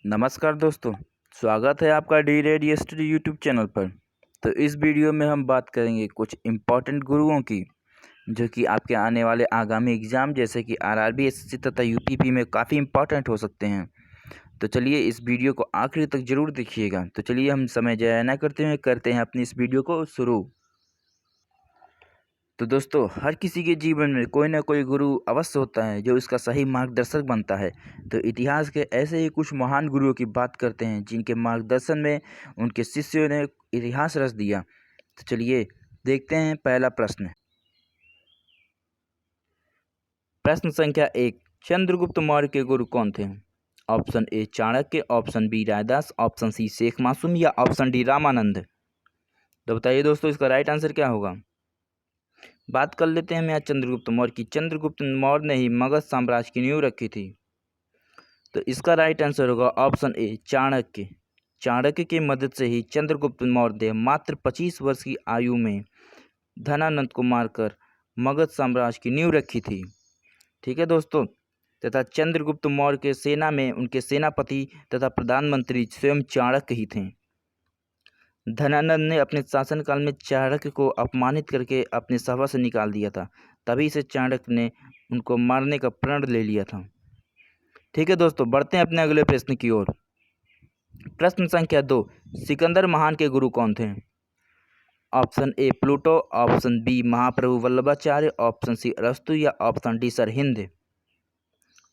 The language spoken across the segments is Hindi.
नमस्कार दोस्तों, स्वागत है आपका D red study YouTube channel पर। तो इस वीडियो में हम बात करेंगे कुछ इम्पॉर्टेंट गुरुओं की, जो कि आपके आने वाले आगामी एग्ज़ाम जैसे कि आरआरबी, एसएससी तथा यूपीपी में काफ़ी इम्पॉर्टेंट हो सकते हैं। तो चलिए इस वीडियो को आखिर तक ज़रूर देखिएगा। तो चलिए हम समय ज़ाया न करते हुए करते हैं अपनी इस वीडियो को शुरू। तो दोस्तों, हर किसी के जीवन में कोई ना कोई गुरु अवश्य होता है जो इसका सही मार्गदर्शक बनता है। तो इतिहास के ऐसे ही कुछ महान गुरुओं की बात करते हैं जिनके मार्गदर्शन में उनके शिष्यों ने इतिहास रच दिया। तो चलिए देखते हैं पहला प्रश्न। प्रश्न संख्या 1, चंद्रगुप्त मौर्य के गुरु कौन थे? Option A Chanakya, option B Raidas, option C Sheikh Masoom या ऑप्शन डी रामानंद। तो बताइए दोस्तों, इसका राइट आंसर क्या होगा? बात कर लेते हैं हम यहाँ चंद्रगुप्त मौर्य की। चंद्रगुप्त मौर्य ने ही मगध साम्राज्य की नींव रखी थी। तो इसका राइट आंसर होगा ऑप्शन ए चाणक्य। चाणक्य की मदद से ही चंद्रगुप्त मौर्य ने मात्र 25 वर्ष की आयु में धनानंद को मारकर मगध साम्राज्य की नींव रखी थी। ठीक है दोस्तों, तथा चंद्रगुप्त मौर्य के सेना में उनके सेनापति तथा प्रधानमंत्री स्वयं चाणक्य ही थे। धनानंद ने अपने शासनकाल में चाणक्य को अपमानित करके अपने सभा से निकाल दिया था। तभी से चाणक्य ने उनको मारने का प्रण ले लिया था। ठीक है दोस्तों, बढ़ते हैं अपने अगले प्रश्न की ओर। प्रश्न संख्या 2, सिकंदर महान के गुरु कौन थे? Option A Plato, option B Mahaprabhu Vallabhacharya, option C अरस्तु या ऑप्शन डी सरहिंद।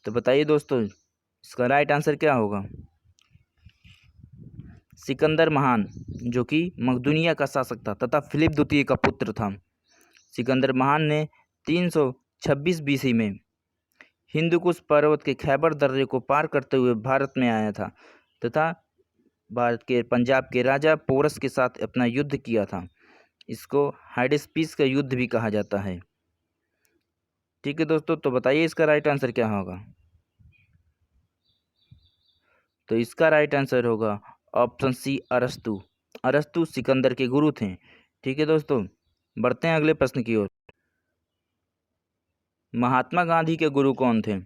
तो बताइए दोस्तों, इसका राइट आंसर क्या होगा? सिकंदर महान, जो कि मकदूनिया का शासक था तथा फिलिप द्वितीय का पुत्र था। सिकंदर महान ने 326 बीसी में हिंदुकुश पर्वत के खैबर दर्रे को पार करते हुए भारत में आया था तथा भारत के पंजाब के राजा पोरस के साथ अपना युद्ध किया था। इसको हाइडेस्पीस का युद्ध भी कहा जाता है। ठीक है दोस्तों, तो बताइए इसका राइट आंसर क्या होगा? तो इसका राइट आंसर होगा ऑप्शन सी अरस्तु। अरस्तु सिकंदर के गुरु थे। ठीक है दोस्तों, बढ़ते हैं अगले प्रश्न की ओर। महात्मा गांधी के गुरु कौन थे?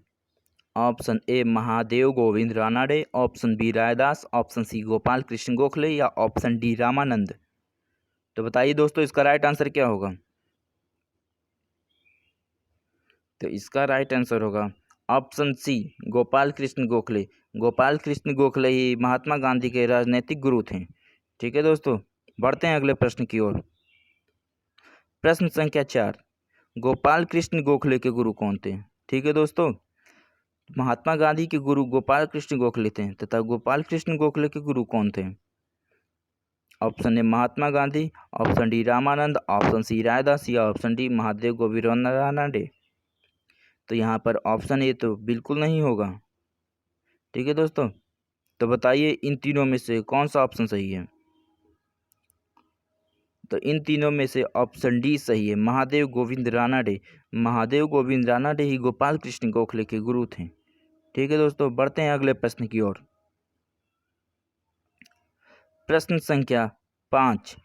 Option A Mahadev Govind Ranade, option B Raidas, option C Gopal Krishna Gokhale या ऑप्शन डी रामानंद। तो बताइए दोस्तों, इसका राइट आंसर क्या होगा? तो इसका राइट आंसर होगा ऑप्शन सी गोपाल कृष्ण गोखले। गोपाल कृष्ण गोखले ही महात्मा गांधी के राजनीतिक गुरु थे। ठीक है दोस्तों, बढ़ते हैं अगले प्रश्न की ओर। प्रश्न संख्या 4, गोपाल कृष्ण गोखले के गुरु कौन थे? ठीक है दोस्तों, महात्मा गांधी के गुरु गोपाल कृष्ण गोखले थे तथा गोपाल कृष्ण गोखले के गुरु कौन थे? Option A Mahatma Gandhi, option D Ramanand, option C Raidas या ऑप्शन डी महादेव गोविंद रानाडे। तो यहाँ पर ऑप्शन ए तो बिल्कुल नहीं होगा। ठीक है दोस्तों, तो बताइए इन तीनों में से कौन सा ऑप्शन सही है? तो इन तीनों में से ऑप्शन डी सही है, महादेव गोविंद रानाडे। महादेव गोविंद रानाडे ही गोपाल कृष्ण गोखले के गुरु थे। ठीक है दोस्तों, बढ़ते हैं अगले प्रश्न की ओर। प्रश्न संख्या 5,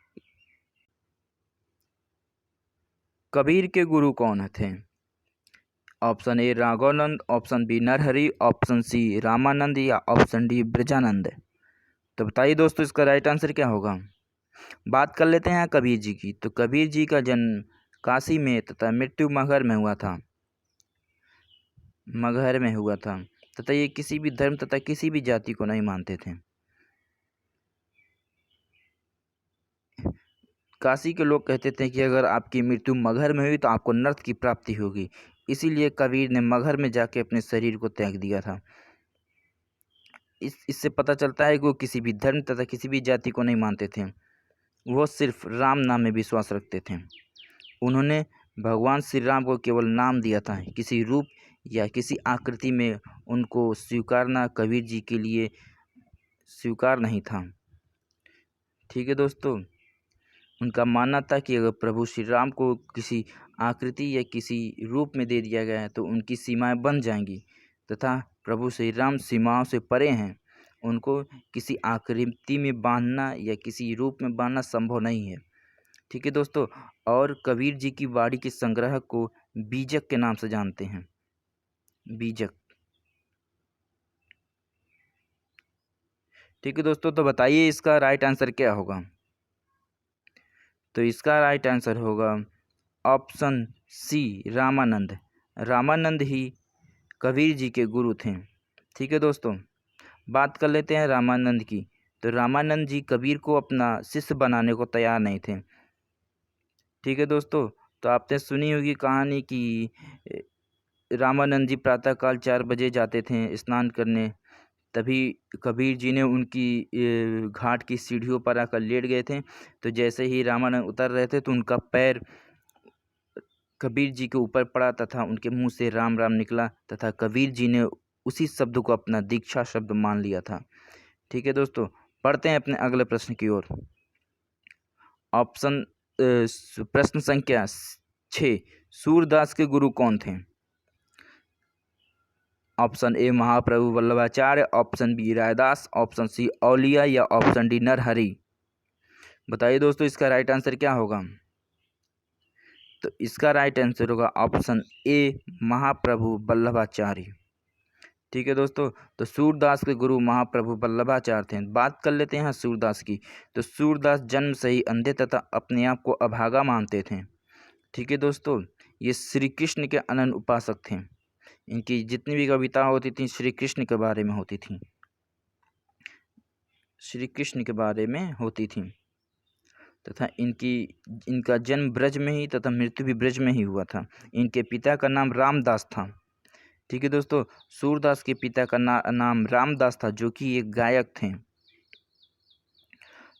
कबीर के गुरु कौन थे? Option A Raghavanand, option B Narhari, option C Ramanand या ऑप्शन डी ब्रजानंद। तो बताइए दोस्तों, इसका राइट आंसर क्या होगा? बात कर लेते हैं कबीर जी की। तो कबीर जी का जन्म काशी में तथा मृत्यु मगहर में हुआ था। मगहर में हुआ था तथा ये किसी भी धर्म तथा किसी भी जाति को नहीं मानते थे। काशी के लोग कहते थे कि अगर आपकी मृत्यु मगहर में हुई तो आपको नर्क की प्राप्ति होगी। इसीलिए कबीर ने मगहर में जाके अपने शरीर को त्याग दिया था। इससे पता चलता है कि वो किसी भी धर्म तथा किसी भी जाति को नहीं मानते थे। वो सिर्फ राम नाम में विश्वास रखते थे। उन्होंने भगवान श्री राम को केवल नाम दिया था, किसी रूप या किसी आकृति में उनको स्वीकारना कबीर जी के लिए स्वीकार नहीं था। ठीक है दोस्तों, उनका मानना था कि अगर प्रभु श्री राम को किसी आकृति या किसी रूप में दे दिया गया है तो उनकी सीमाएं बन जाएंगी तथा प्रभु श्री राम सीमाओं से परे हैं। उनको किसी आकृति में बांधना या किसी रूप में बांधना संभव नहीं है। ठीक है दोस्तों, और कबीर जी की वाणी के संग्रह को बीजक के नाम से जानते हैं। बीजक। ठीक है दोस्तों, तो बताइए इसका राइट आंसर क्या होगा। तो इसका राइट आंसर होगा ऑप्शन सी रामानंद। रामानंद ही कबीर जी के गुरु थे। ठीक है दोस्तों, बात कर लेते हैं रामानंद की। तो रामानंद जी कबीर को अपना शिष्य बनाने को तैयार नहीं थे। ठीक है दोस्तों, तो आपने सुनी होगी कहानी कि रामानंद जी प्रातःकाल 4 बजे जाते थे स्नान करने। तभी कबीर जी ने उनकी घाट की सीढ़ियों पर आकर लेट गए थे। तो जैसे ही रामानंद उतर रहे थे तो उनका पैर कबीर जी के ऊपर पड़ा तथा उनके मुंह से राम राम निकला तथा कबीर जी ने उसी शब्द को अपना दीक्षा शब्द मान लिया था। ठीक है दोस्तों, पढ़ते हैं अपने अगले प्रश्न की ओर। प्रश्न संख्या 6, सूरदास के गुरु कौन थे। Option A Mahaprabhu Vallabhacharya, option B Raidas, option C Auliya या ऑप्शन डी नरहरि। बताइए दोस्तों इसका राइट आंसर क्या होगा। तो इसका राइट आंसर होगा ऑप्शन ए महाप्रभु वल्लभाचार्य। ठीक है दोस्तों, तो सूरदास के गुरु महाप्रभु वल्लभाचार्य थे। बात कर लेते हैं सूरदास की। तो सूरदास जन्म से ही अंधे तथा अपने आप को अभागा मानते थे। ठीक है दोस्तों, ये श्री कृष्ण के अनन्य उपासक थे। इनकी जितनी भी कविता होती थी श्री कृष्ण के बारे में होती थी, श्री कृष्ण के बारे में होती थी तथा इनका जन्म ब्रज में ही तथा मृत्यु भी ब्रज में ही हुआ था। इनके पिता का नाम रामदास था। ठीक है दोस्तों, सूरदास के पिता का नाम रामदास था, जो कि एक गायक थे।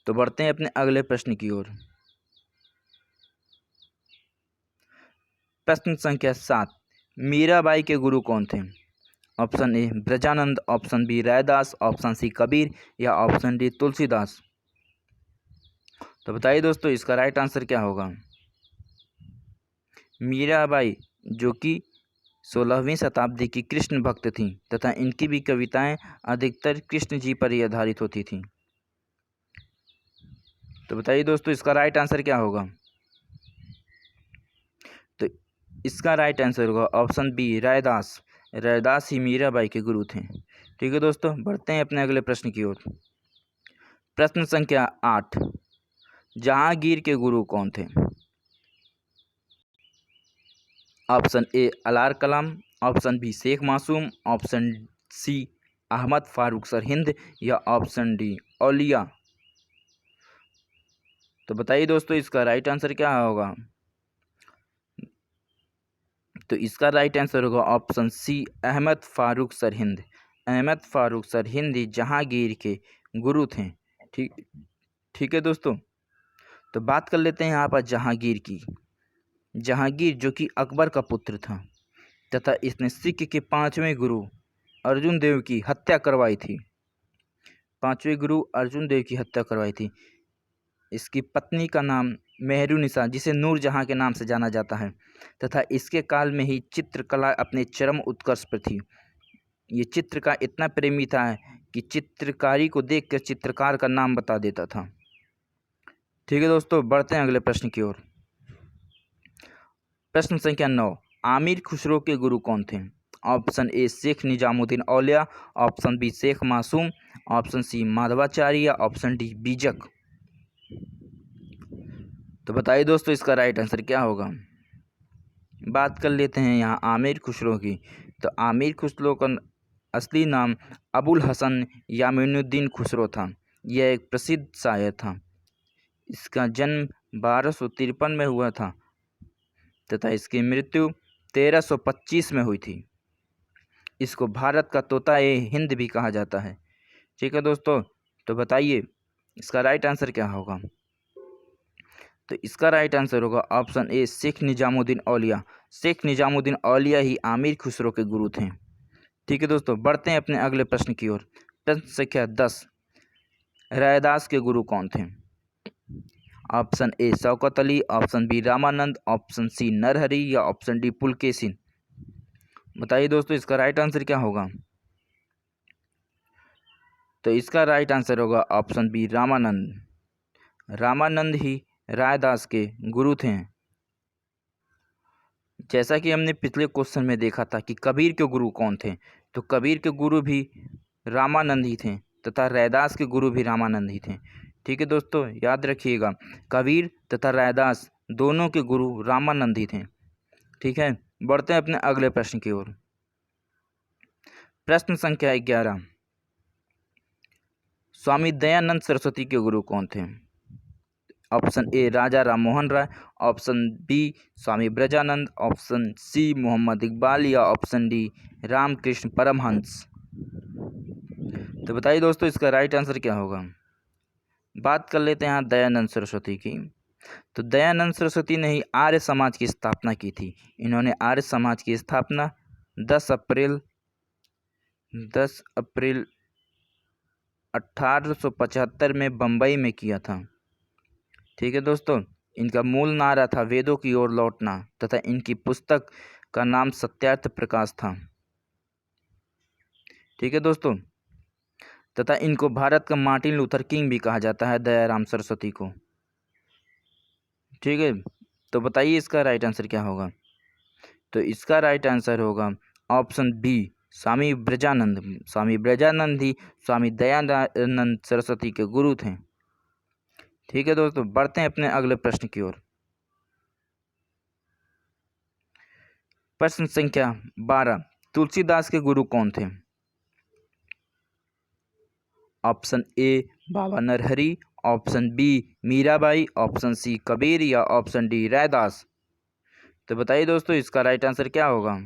तो बढ़ते हैं अपने अगले प्रश्न की ओर। प्रश्न संख्या 7, मीराबाई के गुरु कौन थे। Option A Brajanand, option B Raidas, option C Kabir या ऑप्शन डी तुलसीदास। तो बताइए दोस्तों इसका राइट आंसर क्या होगा। मीराबाई जो कि 16वीं शताब्दी की कृष्ण भक्त थीं तथा इनकी भी कविताएं अधिकतर कृष्ण जी पर ही आधारित होती थीं। तो बताइए दोस्तों इसका राइट आंसर क्या होगा। तो इसका राइट आंसर होगा ऑप्शन बी रैदास। रैदास ही मीराबाई के गुरु थे। ठीक है दोस्तों, बढ़ते हैं अपने अगले प्रश्न की ओर। प्रश्न संख्या 8, जहांगीर के गुरु कौन थे। Option A Alar Kalam, option B Sheikh Masoom, option C Ahmad Farooq Sirhind या ऑप्शन डी औलिया। तो बताइए दोस्तों इसका राइट आंसर क्या होगा। तो इसका राइट आंसर होगा ऑप्शन सी अहमद फारूक सरहिंद। अहमद फारूक सरहिंद जहांगीर के गुरु थे। ठीक है दोस्तों, तो बात कर लेते हैं यहाँ पर जहांगीर की। जहांगीर जो कि अकबर का पुत्र था तथा इसने सिख के 5वें गुरु अर्जुन देव की हत्या करवाई थी। 5वें गुरु अर्जुन देव की हत्या करवाई थी। इसकी पत्नी का नाम मेहरुनिसा, जिसे नूरजहां के नाम से जाना जाता है, तथा इसके काल में ही चित्रकला अपने चरम उत्कर्ष पर थी। ये चित्र का इतना प्रेमी था कि चित्रकारी को देखकर चित्रकार का नाम बता देता था। ठीक है दोस्तों, बढ़ते हैं अगले प्रश्न की ओर। प्रश्न संख्या 9, आमिर खुसरो के गुरु कौन थे। Option A Sheikh Nizamuddin Auliya, option B Sheikh Masoom, option सी माधवाचार्य या ऑप्शन डी बीजक। तो बताइए दोस्तों इसका राइट आंसर क्या होगा। बात कर लेते हैं यहाँ आमिर खुसरो की। तो आमिर खुसरो का असली नाम अबुल हसन यामीनुद्दीन खुसरो था। यह एक प्रसिद्ध शायर था। इसका जन्म 1253 में हुआ था तथा इसकी मृत्यु 1325 में हुई थी। इसको भारत का तोता ए हिंद भी कहा जाता है। ठीक है दोस्तों, तो बताइए इसका राइट आंसर क्या होगा। तो इसका राइट आंसर होगा ऑप्शन ए शेख निजामुद्दीन औलिया। शेख निजामुद्दीन औलिया ही आमिर खुसरो के गुरु थे। ठीक है दोस्तों, बढ़ते हैं अपने अगले प्रश्न की ओर। प्रश्न संख्या 10, रैदास के गुरु कौन थे। Option A Shaukat Ali, option B Ramanand, option C Narhari या ऑप्शन डी पुलकेशिन। बताइए दोस्तों इसका राइट आंसर क्या होगा। तो इसका राइट आंसर होगा ऑप्शन बी रामानंद। रामानंद ही रैदास के गुरु थे। जैसा कि हमने पिछले क्वेश्चन में देखा था कि कबीर के गुरु कौन थे, तो कबीर के गुरु भी रामानंद ही थे। तथा रैदास के गुरु भी रामानंद ही थे। ठीक है दोस्तों, याद रखिएगा, कबीर तथा रैदास दोनों के गुरु रामानंद ही थे। ठीक है, बढ़ते हैं अपने अगले प्रश्न की ओर। प्रश्न संख्या 11, स्वामी दयानंद सरस्वती के गुरु कौन थे? Option A Raja Ram Mohan Roy, option B Swami Brajanand, option C Mohammad Iqbal या ऑप्शन डी रामकृष्ण परमहंस। तो बताइए दोस्तों, इसका राइट आंसर क्या होगा? बात कर लेते हैं यहाँ दयानंद सरस्वती की। तो दयानंद सरस्वती ने ही आर्य समाज की स्थापना की थी। इन्होंने आर्य समाज की स्थापना 10 अप्रैल 1875 में बम्बई में किया था। ठीक है दोस्तों, इनका मूल नारा था वेदों की ओर लौटना तथा इनकी पुस्तक का नाम सत्यार्थ प्रकाश था। ठीक है दोस्तों, तथा इनको भारत का मार्टिन लूथर किंग भी कहा जाता है, दयाराम सरस्वती को। ठीक है, तो बताइए इसका राइट आंसर क्या होगा? तो इसका राइट आंसर होगा ऑप्शन बी स्वामी ब्रजानंद। स्वामी ब्रजानंद ही स्वामी दयानंद सरस्वती के गुरु थे। ठीक है दोस्तों, बढ़ते हैं अपने अगले प्रश्न की ओर। प्रश्न संख्या 12, तुलसीदास के गुरु कौन थे? Option A Baba Narhari, option B Mirabai, option C Kabir या ऑप्शन डी रैदास। तो बताइए दोस्तों, इसका राइट आंसर क्या होगा?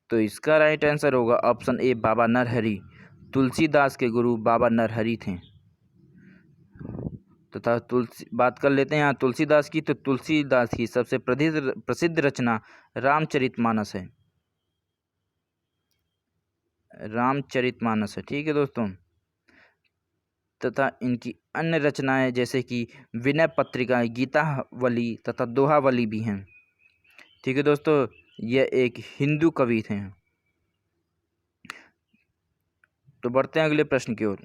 तो इसका राइट आंसर होगा ऑप्शन ए बाबा नरहरि। तुलसीदास के गुरु बाबा नरहरि थे। तथा बात कर लेते हैं यहाँ तुलसीदास की। तो तुलसीदास की सबसे प्रसिद्ध रचना रामचरितमानस है। रामचरितमानस है। ठीक है दोस्तों, तथा इनकी अन्य रचनाएं जैसे कि विनय पत्रिका, गीतावली तथा दोहावली भी हैं। ठीक है दोस्तों, यह एक हिंदू कवि थे। तो बढ़ते हैं अगले प्रश्न की ओर।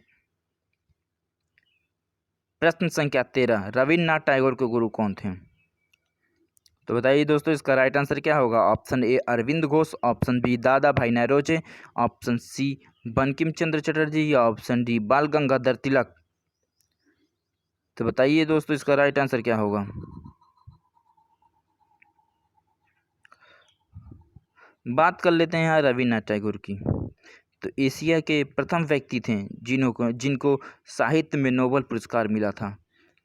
प्रश्न संख्या 13, रविन्द्रनाथ टैगोर के गुरु कौन थे? तो बताइए दोस्तों, इसका राइट आंसर क्या होगा? Option A Aurobindo Ghosh, option B Dadabhai Naoroji, option C Bankim Chandra Chatterjee या ऑप्शन डी बाल गंगाधर तिलक। तो बताइए दोस्तों, इसका राइट आंसर क्या होगा? बात कर लेते हैं यहाँ रविन्द्रनाथ टैगोर की। तो एशिया के प्रथम व्यक्ति थे जिनको साहित्य में नोबेल पुरस्कार मिला था।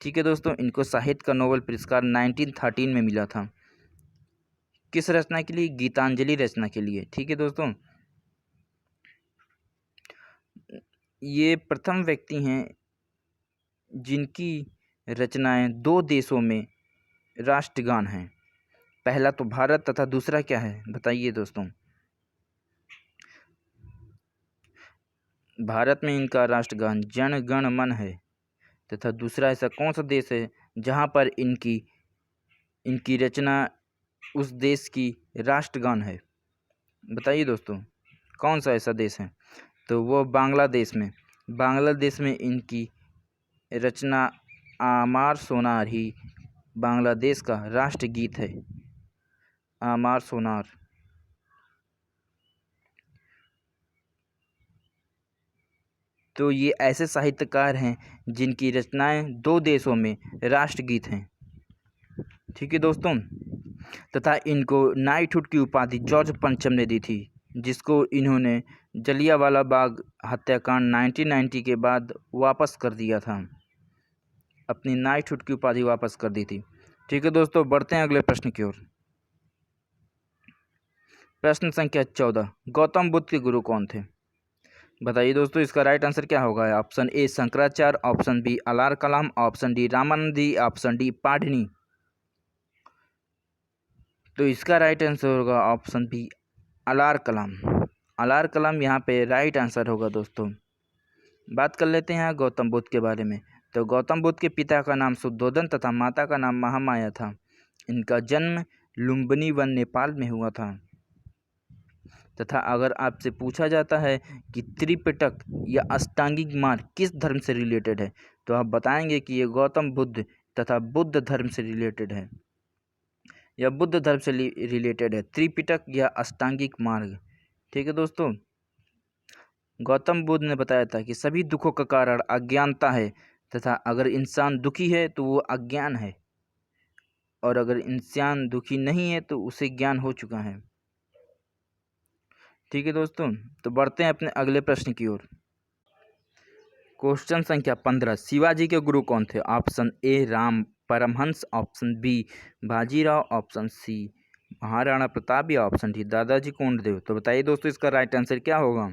ठीक है दोस्तों, इनको साहित्य का नोबेल पुरस्कार 1913 में मिला था। किस रचना के लिए? गीतांजलि रचना के लिए। ठीक है दोस्तों, ये प्रथम व्यक्ति हैं जिनकी रचनाएं 2 देशों में राष्ट्रगान हैं। पहला तो भारत तथा दूसरा क्या है बताइए दोस्तों? भारत में इनका राष्ट्रगान जन गण मन है। तथा दूसरा ऐसा कौन सा देश है जहाँ पर इनकी रचना उस देश की राष्ट्रगान है? बताइए दोस्तों, कौन सा ऐसा देश है? तो वो बांग्लादेश में इनकी रचना आमार सोनार ही बांग्लादेश का राष्ट्रगीत है। आमार सोनार। तो ये ऐसे साहित्यकार हैं जिनकी रचनाएं 2 देशों में राष्ट्रगीत हैं। ठीक है दोस्तों, तथा इनको नाइटहुड की उपाधि जॉर्ज पंचम ने दी थी, जिसको इन्होंने जलियांवाला बाग हत्याकांड 1990 के बाद वापस कर दिया था। अपनी नाइटहुड की उपाधि वापस कर दी थी। ठीक है दोस्तों, बढ़ते हैं अगले प्रश्न की ओर। प्रश्न संख्या 14, गौतम बुद्ध के गुरु कौन थे? बताइए दोस्तों, इसका राइट आंसर क्या होगा? Option A Shankaracharya, option B Alar Kalam, option D Ramanandi, option D Padhni. तो इसका राइट आंसर होगा ऑप्शन बी अलार कलाम। अलार कलाम यहाँ पे राइट आंसर होगा दोस्तों। बात कर लेते हैं गौतम बुद्ध के बारे में। तो गौतम बुद्ध के पिता का नाम शुद्धोधन तथा माता का नाम महामाया था। इनका जन्म लुम्बिनी वन नेपाल में हुआ था। तथा अगर आपसे पूछा जाता है कि त्रिपिटक या अष्टांगिक मार्ग किस धर्म से रिलेटेड है, तो आप बताएंगे कि ये गौतम बुद्ध तथा बुद्ध धर्म से रिलेटेड है या बुद्ध धर्म से रिलेटेड है, त्रिपिटक या अष्टांगिक मार्ग। ठीक है दोस्तों, गौतम बुद्ध ने बताया था कि सभी दुखों का कारण अज्ञानता है तथा अगर इंसान दुखी है तो वो अज्ञान है, और अगर इंसान दुखी नहीं है तो उसे ज्ञान हो चुका है। ठीक है दोस्तों, तो बढ़ते हैं अपने अगले प्रश्न की ओर। क्वेश्चन संख्या 15, शिवाजी के गुरु कौन थे? Option A Ram Paramhans, option B Bajirao, option C Maharana Pratap या ऑप्शन डी दादाजी कोंडदेव। तो बताइए दोस्तों इसका राइट आंसर क्या होगा?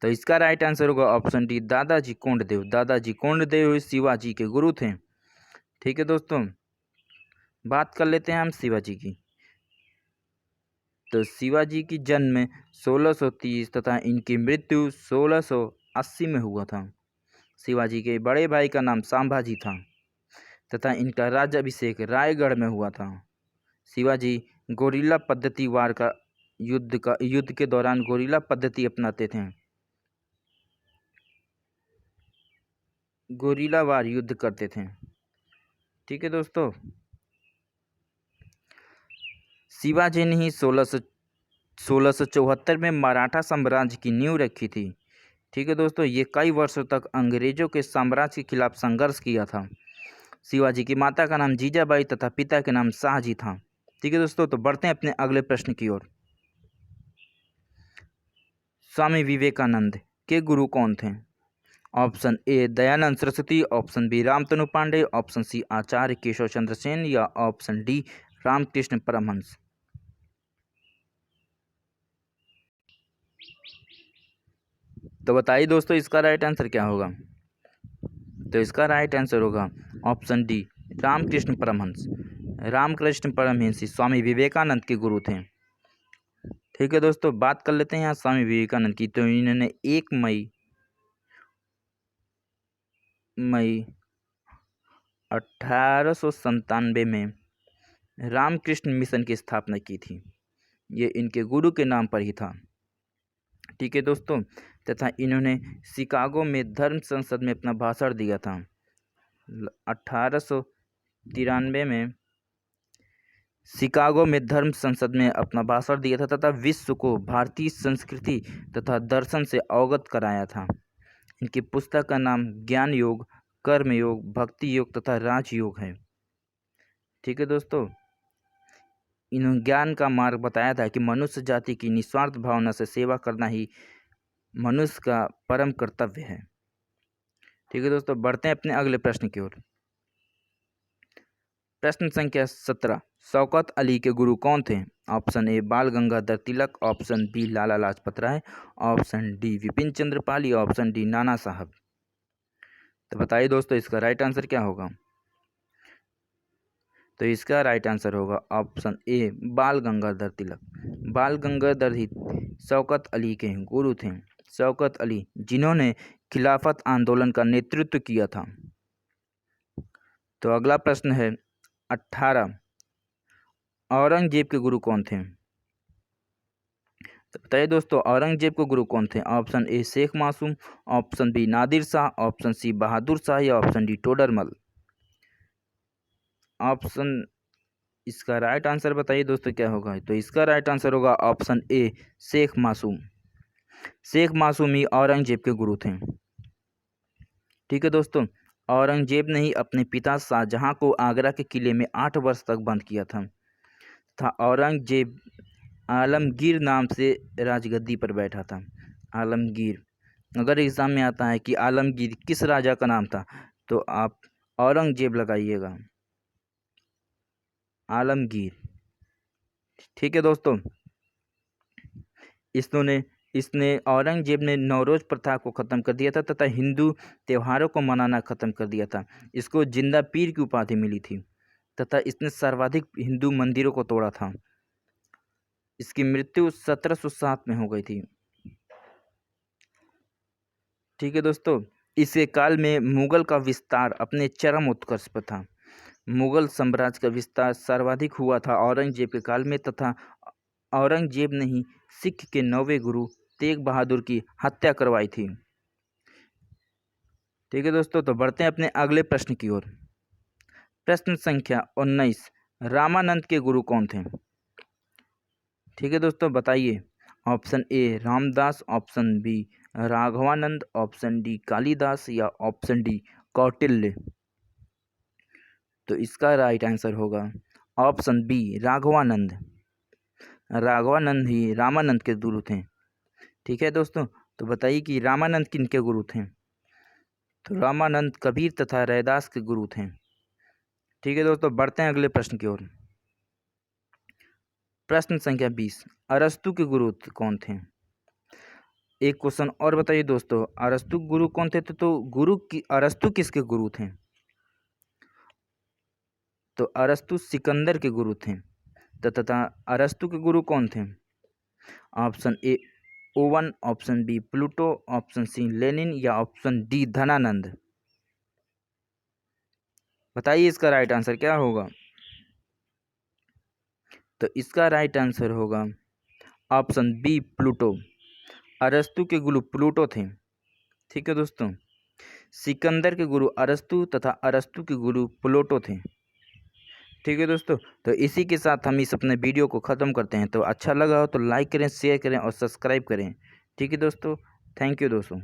तो इसका राइट आंसर होगा ऑप्शन डी दादाजी कोंडदेव। दादाजी कोंडदेव शिवाजी के गुरु थे। ठीक है दोस्तों, बात कर लेते हैं हम शिवाजी की। तो शिवाजी की जन्म 1630 तथा इनकी मृत्यु 1680 में हुआ था। शिवाजी के बड़े भाई का नाम संभाजी था तथा इनका राज्याभिषेक रायगढ़ में हुआ था। शिवाजी गोरिल्ला पद्धति वार का युद्ध के दौरान गोरिल्ला पद्धति अपनाते थे, गोरिल्ला वार युद्ध करते थे। ठीक है दोस्तों, शिवाजी ने ही 1674 में मराठा साम्राज्य की नींव रखी थी। ठीक है दोस्तों, ये कई वर्षों तक अंग्रेजों के साम्राज्य के खिलाफ संघर्ष किया था। शिवाजी की माता का नाम जीजाबाई तथा पिता के नाम शाहजी था। ठीक है दोस्तों, तो बढ़ते हैं अपने अगले प्रश्न की ओर। स्वामी विवेकानंद के गुरु कौन थे? Option A Dayanand Saraswati, option B Ramtanu Pandey, option C Acharya Keshav Chandra Sen या ऑप्शन डी रामकृष्ण परमहंस। तो बताइए दोस्तों इसका राइट आंसर क्या होगा? तो इसका राइट आंसर होगा ऑप्शन डी रामकृष्ण परमहंस। रामकृष्ण परमहंस स्वामी विवेकानंद के गुरु थे। ठीक है दोस्तों, बात कर लेते हैं यहाँ स्वामी विवेकानंद की। तो इन्होंने 1 मई 1897 में रामकृष्ण मिशन की स्थापना की थी। ये इनके गुरु के नाम पर ही था। ठीक है दोस्तों, तथा इन्होंने शिकागो में धर्म संसद में अपना भाषण दिया था। 1893 में शिकागो में धर्म संसद में अपना भाषण दिया था तथा विश्व को भारतीय संस्कृति तथा दर्शन से अवगत कराया था। इनकी पुस्तक का नाम ज्ञान योग, कर्म योग, भक्ति योग तथा राजयोग है। ठीक है दोस्तों, इन्होंने ज्ञान का मार्ग बताया था कि मनुष्य जाति की निस्वार्थ भावना से सेवा करना ही मनुष्य का परम कर्तव्य है। ठीक है दोस्तों, बढ़ते हैं अपने अगले प्रश्न की ओर। प्रश्न संख्या 17, शौकत अली के गुरु कौन थे? ऑप्शन ए बाल Gangadhar Tilak, option B Lala Lajpat Rai, option D Vipin Chandra Pal या ऑप्शन डी नाना साहब। तो बताइए दोस्तों इसका राइट आंसर क्या होगा? तो इसका राइट आंसर होगा ऑप्शन ए बाल गंगाधर तिलक। बाल गंगाधर ही शौकत अली के गुरु थे। शौकत अली जिन्होंने खिलाफत आंदोलन का नेतृत्व किया था। तो अगला प्रश्न है 18, औरंगजेब के गुरु कौन थे? तो बताइए दोस्तों औरंगजेब के गुरु कौन थे? Option A Sheikh Masoom, option B Nadir Shah, option C Bahadur Shah या ऑप्शन डी टोडरमल। ऑप्शन इसका राइट आंसर बताइए दोस्तों क्या होगा? तो इसका राइट आंसर होगा ऑप्शन ए शेख मासूम। शेख मासूम ही औरंगजेब के गुरु थे। ठीक है दोस्तों, औरंगजेब ने ही अपने पिता शाहजहां को आगरा के किले में 8 वर्ष तक बंद किया था। औरंगजेब आलमगीर नाम से राजगद्दी पर बैठा था। आलमगीर, अगर एग्जाम में आता है कि आलमगीर किस राजा का नाम था तो आप औरंगजेब लगाइएगा, आलमगीर। ठीक है दोस्तों, इसने औरंगजेब ने नौरोज प्रथा को ख़त्म कर दिया था तथा हिंदू त्योहारों को मनाना ख़त्म कर दिया था। इसको जिंदा पीर की उपाधि मिली थी तथा इसने सर्वाधिक हिंदू मंदिरों को तोड़ा था। इसकी मृत्यु 1707 में हो गई थी। ठीक है दोस्तों, इसके काल में मुगल का विस्तार अपने चरम उत्कर्ष पर था। मुगल साम्राज्य का विस्तार सर्वाधिक हुआ था औरंगजेब के काल में तथा औरंगजेब ने ही सिख के 9वें गुरु तेग बहादुर की हत्या करवाई थी। ठीक है दोस्तों, तो बढ़ते हैं अपने अगले प्रश्न की ओर। प्रश्न संख्या 19, रामानंद के गुरु कौन थे? ठीक है दोस्तों, बताइए option A Ramdas, option B Raghavanand, option D Kalidas या ऑप्शन डी कौटिल्य। तो इसका राइट आंसर होगा ऑप्शन बी राघवानंद। राघवानंद ही रामानंद के गुरु थे। ठीक है दोस्तों, तो बताइए कि रामानंद किनके गुरु थे? तो रामानंद कबीर तथा रैदास के गुरु थे। ठीक है दोस्तों, बढ़ते हैं अगले प्रश्न की ओर। प्रश्न संख्या 20, अरस्तु के गुरु कौन थे? एक क्वेश्चन और बताइए दोस्तों, अरस्तु गुरु कौन थे? तो गुरु की अरस्तु किसके गुरु थे? तो अरस्तु सिकंदर के गुरु थे। तथा अरस्तु के गुरु कौन थे? Option A Owen, option B Plato, option C Lenin या ऑप्शन डी धनानंद। बताइए इसका राइट आंसर क्या होगा? तो इसका राइट आंसर होगा ऑप्शन बी प्लूटो। अरस्तु के गुरु प्लूटो थे। ठीक है दोस्तों, सिकंदर के गुरु अरस्तु तथा अरस्तु के गुरु प्लूटो थे। ठीक है दोस्तों, तो इसी के साथ हम इस अपने वीडियो को ख़त्म करते हैं। तो अच्छा लगा हो तो लाइक करें, शेयर करें और सब्सक्राइब करें। ठीक है दोस्तों, थैंक यू दोस्तों।